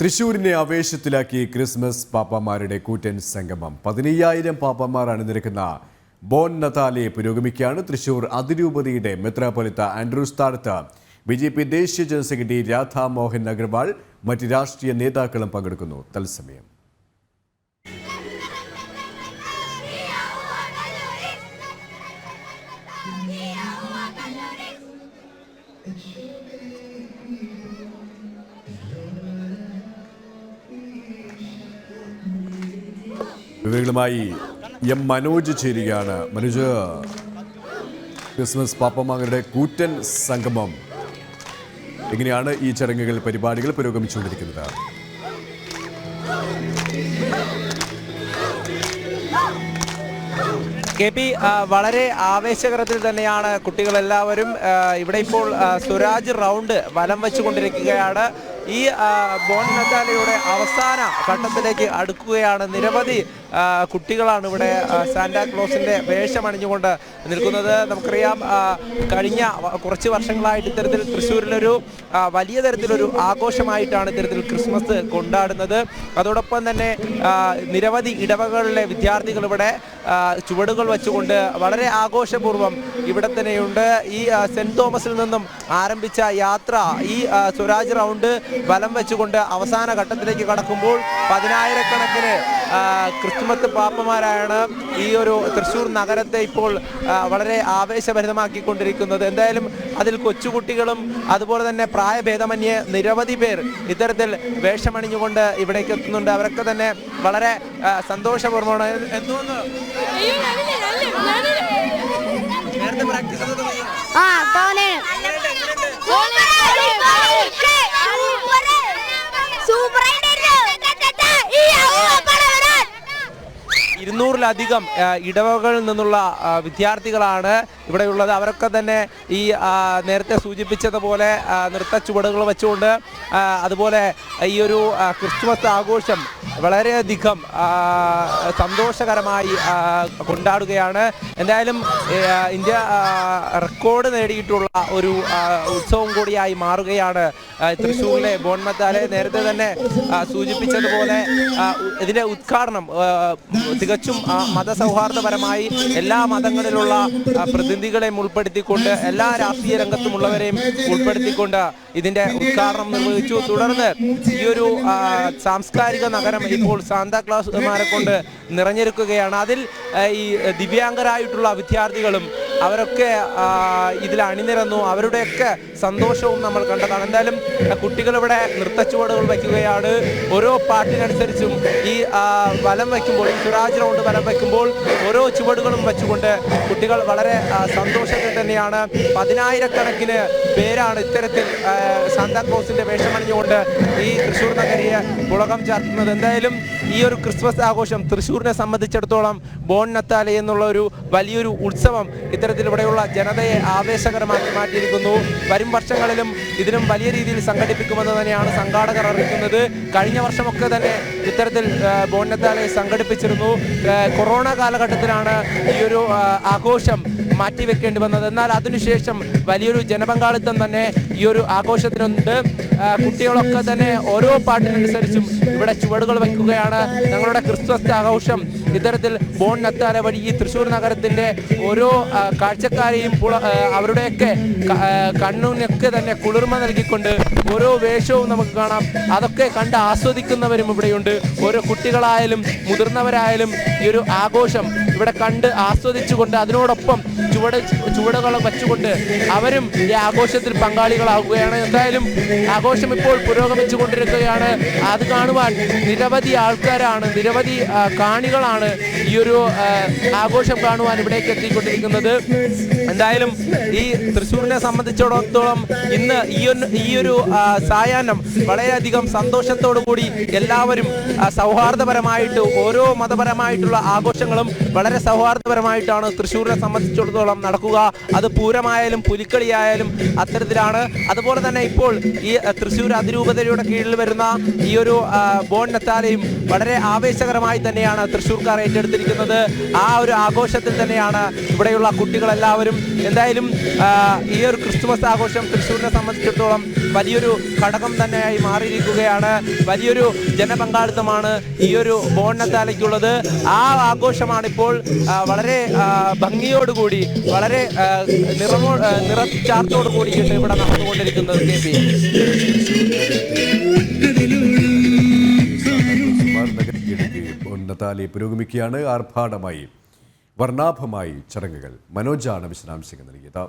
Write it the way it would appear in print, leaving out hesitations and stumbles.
തൃശൂരിനെ ആവേശത്തിലാക്കി Christmas പാപ്പമാരുടെ കൂറ്റൻ സംഗമം 15,000 പാപ്പമാർ അണിനിരക്കുന്ന bone നതാലെ പുരോഗമിക്കുകയാണ്. തൃശൂർ അതിരൂപതയുടെ മെത്രാപ്പൊലീത്ത ആൻഡ്രൂസ് താഴത്ത് BJP ദേശീയ ജനറൽ സെക്രട്ടറി രാധാ മോഹൻ അഗർവാൾ മറ്റ് രാഷ്ട്രീയ നേതാക്കളും പങ്കെടുക്കുന്നു. തത്സമയം വിവരങ്ങളുമായി എം മനോജ് ചേരുകയാണ്. മനോജ്, ക്രിസ്മസ് പാപ്പമാരുടെ കൂറ്റൻ സംഗമം എങ്ങനെയാണ് ഈ ചടങ്ങുകൾ പരിപാടികൾ പുരോഗമിച്ചുകൊണ്ടിരിക്കുന്നത്? KP വളരെ ആവേശകരത്തിൽ തന്നെയാണ് കുട്ടികളെല്ലാവരും. ഇവിടെ ഇപ്പോൾ സ്വരാജ് റൗണ്ട് വലം വെച്ചുകൊണ്ടിരിക്കുകയാണ്. ഈ ബോൺ നതാലയുടെ അവസാന ഘട്ടത്തിലേക്ക് അടുക്കുകയാണ്. നിരവധി കുട്ടികളാണ് ഇവിടെ സാന്റാക്ലോസിൻ്റെ വേഷമണിഞ്ഞുകൊണ്ട് നിൽക്കുന്നത്. നമുക്കറിയാം, കഴിഞ്ഞ കുറച്ച് വർഷങ്ങളായിട്ട് ഇത്തരത്തിൽ തൃശ്ശൂരിലൊരു വലിയ തരത്തിലൊരു ആഘോഷമായിട്ടാണ് ഇത്തരത്തിൽ ക്രിസ്മസ് കൊണ്ടാടുന്നത്. അതോടൊപ്പം തന്നെ നിരവധി ഇടവകളിലെ വിദ്യാർത്ഥികൾ ഇവിടെ ചുവടുകൾ വെച്ചുകൊണ്ട് വളരെ ആഘോഷപൂർവ്വം ഇവിടെ തന്നെയുണ്ട്. ഈ സെൻറ് തോമസിൽ നിന്നും ആരംഭിച്ച യാത്ര ഈ സ്വരാജ് റൗണ്ട് വലം വെച്ചുകൊണ്ട് അവസാന ഘട്ടത്തിലേക്ക് കടക്കുമ്പോൾ 10,000-കണക്കിന് ക്രിസ്മസ് പാപ്പമാരാണ് ഈ ഒരു തൃശ്ശൂർ നഗരത്തെ ഇപ്പോൾ വളരെ ആവേശഭരിതമാക്കിക്കൊണ്ടിരിക്കുന്നത്. എന്തായാലും അതിൽ കൊച്ചുകുട്ടികളും അതുപോലെ തന്നെ പ്രായഭേദമന്യേ നിരവധി പേർ ഇത്തരത്തിൽ വേഷമണിഞ്ഞുകൊണ്ട് ഇവിടേക്ക് എത്തുന്നുണ്ട്. അവരൊക്കെ തന്നെ വളരെ സന്തോഷപൂർവ്വമാണ്. എന്തോന്ന് നേരത്തെ പ്രാക്ടീസ് ിലധികം ഇടവകളിൽ നിന്നുള്ള വിദ്യാർത്ഥികളാണ് ഇവിടെയുള്ളത്. അവരൊക്കെ തന്നെ ഈ നേരത്തെ സൂചിപ്പിച്ചതുപോലെ നൃത്ത ചുവടുകൾ വെച്ചുകൊണ്ട് അതുപോലെ ഈ ഒരു ക്രിസ്മസ് ആഘോഷം വളരെയധികം സന്തോഷകരമായി കൊണ്ടാടുകയാണ്. എന്തായാലും ഇന്ത്യ റെക്കോർഡ് നേടിയിട്ടുള്ള ഒരു ഉത്സവം കൂടിയായി മാറുകയാണ് തൃശ്ശൂരിലെ ബോൺ നതാലെ. നേരത്തെ തന്നെ സൂചിപ്പിച്ചതുപോലെ ഇതിൻ്റെ ഉദ്ഘാടനം തികച്ചും മതസൗഹാർദ്ദപരമായി എല്ലാ മതങ്ങളിലുള്ള പ്രതിനിധികളെയും ഉൾപ്പെടുത്തിക്കൊണ്ട് എല്ലാ രാഷ്ട്രീയ രംഗത്തുമുള്ളവരെയും ഉൾപ്പെടുത്തിക്കൊണ്ട് ഇതിൻ്റെ ഉദ്ഘാടനം നിർവഹിച്ചു. തുടർന്ന് ഈ ഒരു സാംസ്കാരിക നഗരം ഇപ്പോൾ സാന്താക്ലോസുമാരെ കൊണ്ട് നിറഞ്ഞിരിക്കുകയാണ്. അതിൽ ഈ ദിവ്യാംഗരായിട്ടുള്ള വിദ്യാർത്ഥികളും അവരൊക്കെ ഇതിൽ അണിനിരന്നു. അവരുടെയൊക്കെ സന്തോഷവും നമ്മൾ കണ്ടതാണ്. എന്തായാലും കുട്ടികളിവിടെ നൃത്തച്ചുവടുകൾ വയ്ക്കുകയാണ്. ഓരോ പാട്ടിനനുസരിച്ചും ഈ വലം വയ്ക്കുമ്പോൾ, ഈ സ്വരാജ് റൗണ്ട് വലം വയ്ക്കുമ്പോൾ ഓരോ ചുവടുകളും വെച്ചുകൊണ്ട് കുട്ടികൾ വളരെ സന്തോഷത്തിൽ തന്നെയാണ്. 10,000-കണക്കിന് പേരാണ് ഇത്തരത്തിൽ സാന്താക്ലോസിൻ്റെ വേഷമണിഞ്ഞുകൊണ്ട് ഈ തൃശ്ശൂർ നഗരിയെ പുളകം ചാർത്തുന്നത്. എന്തായാലും ഈ ഒരു ക്രിസ്മസ് ആഘോഷം തൃശ്ശൂരിനെ സംബന്ധിച്ചിടത്തോളം ബോൺ നതാലെ എന്നുള്ള ഒരു വലിയൊരു ഉത്സവം ഇത്തരത്തിൽ ഇവിടെയുള്ള ജനതയെ ആവേശകരമാക്കി മാറ്റിയിരിക്കുന്നു. വരും വർഷങ്ങളിലും ഇതിനും വലിയ രീതിയിൽ സംഘടിപ്പിക്കുമെന്ന് തന്നെയാണ് സംഘാടകർ അറിയിക്കുന്നത്. കഴിഞ്ഞ വർഷമൊക്കെ തന്നെ ഇത്തരത്തിൽ ബോൺ നതാലെ സംഘടിപ്പിച്ചിരുന്നു. കൊറോണ കാലഘട്ടത്തിലാണ് ഈ ഒരു ആഘോഷം മാറ്റിവെക്കേണ്ടി വന്നത്. എന്നാൽ അതിനുശേഷം വലിയൊരു ജനപങ്കാളിത്തം തന്നെ ഈ ഒരു ആഘോഷത്തിനുണ്ട്. കുട്ടികളൊക്കെ തന്നെ ഓരോ പാട്ടിനനുസരിച്ചും ഇവിടെ ചുവടുകൾ വയ്ക്കുകയാണ്. ഞങ്ങളുടെ ക്രിസ്മസ് ആഘോഷം ഇത്തരത്തിൽ ബോൺ നതാലെ വഴി ഈ തൃശ്ശൂർ നഗരത്തിൻ്റെ ഓരോ കാഴ്ചക്കാരെയും അവരുടെയൊക്കെ കണ്ണിനൊക്കെ തന്നെ കുളിർമ നൽകിക്കൊണ്ട് ഓരോ വേഷവും നമുക്ക് കാണാം. അതൊക്കെ കണ്ട് ആസ്വദിക്കുന്നവരും ഇവിടെയുണ്ട്. ഓരോ കുട്ടികളായാലും ഈ ഒരു ആഘോഷം ഇവിടെ കണ്ട് ആസ്വദിച്ചുകൊണ്ട് അതിനോടൊപ്പം ചുവടുകൾ വച്ചുകൊണ്ട് അവരും ഈ ആഘോഷത്തിൽ പങ്കാളികളാവുകയാണ്. എന്തായാലും ആഘോഷം ഇപ്പോൾ പുരോഗമിച്ചു കൊണ്ടിരിക്കുകയാണ്. അത് കാണുവാൻ നിരവധി ആൾക്കാരാണ്, നിരവധി കാണികളാണ് ഈ ഒരു ആഘോഷം കാണുവാൻ ഇവിടേക്ക് എത്തിക്കൊണ്ടിരിക്കുന്നത്. എന്തായാലും ഈ തൃശ്ശൂരിനെ സംബന്ധിച്ചിടത്തോളം ഇന്ന് ഈ ഒരു സായാഹ്നം വളരെയധികം സന്തോഷത്തോടു കൂടി എല്ലാവരും സൗഹാർദ്ദപരമായിട്ട് ഓരോ മതപരമായിട്ടുള്ള ആഘോഷങ്ങളും വളരെ സൗഹാർദ്ദപരമായിട്ടാണ് തൃശ്ശൂരിനെ സംബന്ധിച്ചിടത്തോളം നടക്കുക. അത് പൂരമായാലും പുലിക്കളിയായാലും അത്തരത്തിലാണ്. അതുപോലെ തന്നെ ഇപ്പോൾ ഈ തൃശ്ശൂർ അതിരൂപതയുടെ കീഴിൽ വരുന്ന ഈ ഒരു ബോൺ നത്താലയും വളരെ ആവേശകരമായി തന്നെയാണ് തൃശ്ശൂർക്കാർ ഏറ്റെടുത്തിരിക്കുന്നത്. ആ ഒരു ആഘോഷത്തിൽ തന്നെയാണ് ഇവിടെയുള്ള കുട്ടികളെല്ലാവരും. എന്തായാലും ഈ ഒരു ക്രിസ്തുമസ് ആഘോഷം തൃശ്ശൂരിനെ സംബന്ധിച്ചിടത്തോളം വലിയൊരു ഘടകം തന്നെയായി മാറിയിരിക്കുകയാണ്. വലിയൊരു ജനപങ്കാളിത്തമാണ് ഈ ഒരു ബോൺ നത്താലയ്ക്കുള്ളത്. ആ ആഘോഷമാണ് ഇപ്പോൾ വളരെ ഭംഗിയോടുകൂടി, വളരെ നിറച്ചാർത്തോടു കൂടിയിട്ട് ഇവിടെ നടന്നുകൊണ്ടിരിക്കുന്നത്. ബോൺ നത്താലി പുരോഗമിക്കുകയാണ്. ആർഭാടമായി വർണ്ണാഭമായി ചടങ്ങുകൾ. മനോജാണ് വിശദാംശങ്ങൾ നൽകിയത്.